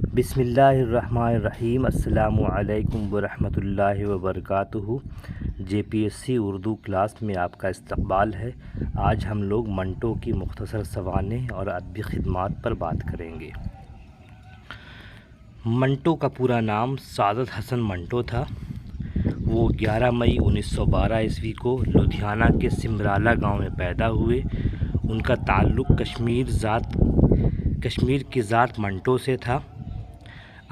بسم اللہ الرحمن الرحیم۔ السلام علیکم ورحمۃ اللہ وبرکاتہ۔ JPSC اردو کلاس میں آپ کا استقبال ہے۔ آج ہم لوگ منٹو کی مختصر سوانح اور ادبی خدمات پر بات کریں گے۔ منٹو کا پورا نام سعادت حسن منٹو تھا۔ وہ 11 مئی 1912 عیسوی کو لدھیانہ کے سمرالہ گاؤں میں پیدا ہوئے۔ ان کا تعلق کشمیر کی ذات منٹو سے تھا۔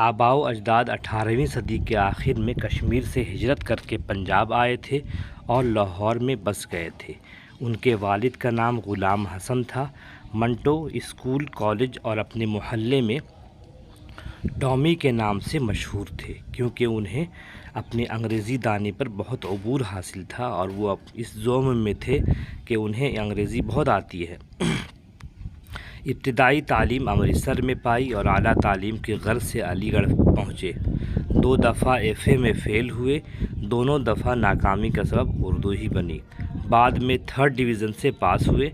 آباء و اجداد 18ویں صدی کے آخر میں کشمیر سے ہجرت کر کے پنجاب آئے تھے اور لاہور میں بس گئے تھے۔ ان کے والد کا نام غلام حسن تھا۔ منٹو اسکول، کالج اور اپنے محلے میں ٹامی کے نام سے مشہور تھے، کیونکہ انہیں اپنے انگریزی دانی پر بہت عبور حاصل تھا اور وہ اس ذوم میں تھے کہ انہیں انگریزی بہت آتی ہے۔ ابتدائی تعلیم امرتسر میں پائی اور اعلیٰ تعلیم کی غرض سے علی گڑھ پہنچے۔ 2 دفعہ FA میں فیل ہوئے، دونوں دفعہ ناکامی کا سبب اردو ہی بنی۔ بعد میں 3rd ڈویژن سے پاس ہوئے۔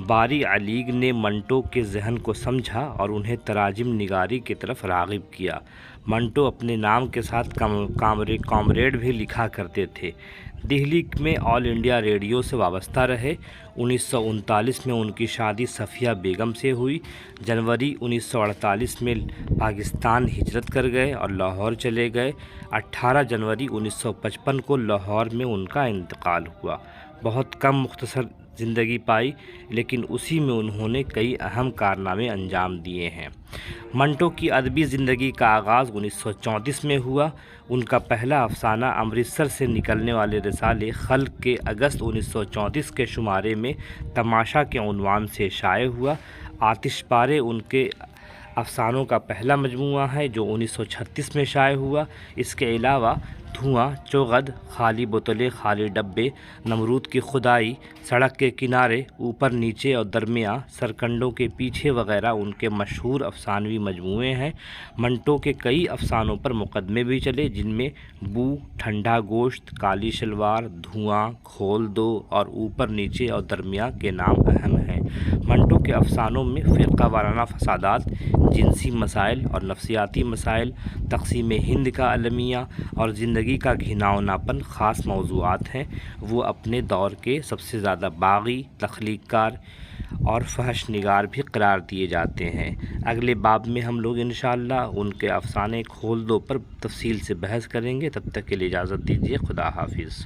باری علیگ نے منٹو کے ذہن کو سمجھا اور انہیں تراجم نگاری کی طرف راغب کیا۔ منٹو اپنے نام کے ساتھ کامریڈ بھی لکھا کرتے تھے۔ دہلی میں آل انڈیا ریڈیو سے وابستہ رہے۔ 1939 میں ان کی شادی صفیہ بیگم سے ہوئی۔ جنوری 1948 میں پاکستان ہجرت کر گئے اور لاہور چلے گئے۔ 18 جنوری 1955 کو لاہور میں ان کا انتقال ہوا۔ بہت کم مختصر زندگی پائی، لیکن اسی میں انہوں نے کئی اہم کارنامے انجام دیے ہیں۔ منٹو کی ادبی زندگی کا آغاز 1934 میں ہوا۔ ان کا پہلا افسانہ امرتسر سے نکلنے والے رسالے خلق کے اگست 1934 کے شمارے میں تماشا کے عنوان سے شائع ہوا۔ آتش پارے ان کے افسانوں کا پہلا مجموعہ ہے جو 1936 میں شائع ہوا۔ اس کے علاوہ دھواں، چوغد، خالی بوتلیں خالی ڈبے، نمرود کی خدائی، سڑک کے کنارے، اوپر نیچے اور درمیاں، سرکنڈوں کے پیچھے وغیرہ ان کے مشہور افسانوی مجموعے ہیں۔ منٹو کے کئی افسانوں پر مقدمے بھی چلے، جن میں بو، ٹھنڈا گوشت، کالی شلوار، دھواں، کھول دو اور اوپر نیچے اور درمیاں کے نام اہم ہیں۔ منٹو کے افسانوں میں فرقہ وارانہ فسادات، جنسی مسائل اور نفسیاتی مسائل، تقسیم ہند کا المیہ اور زندگی کا گھناؤنا پن خاص موضوعات ہیں۔ وہ اپنے دور کے سب سے زیادہ باغی، تخلیق کار اور فحش نگار بھی قرار دیے جاتے ہیں۔ اگلے باب میں ہم لوگ انشاءاللہ ان کے افسانے کھول دو پر تفصیل سے بحث کریں گے۔ تب تک کے لیے اجازت دیجیے۔ خدا حافظ۔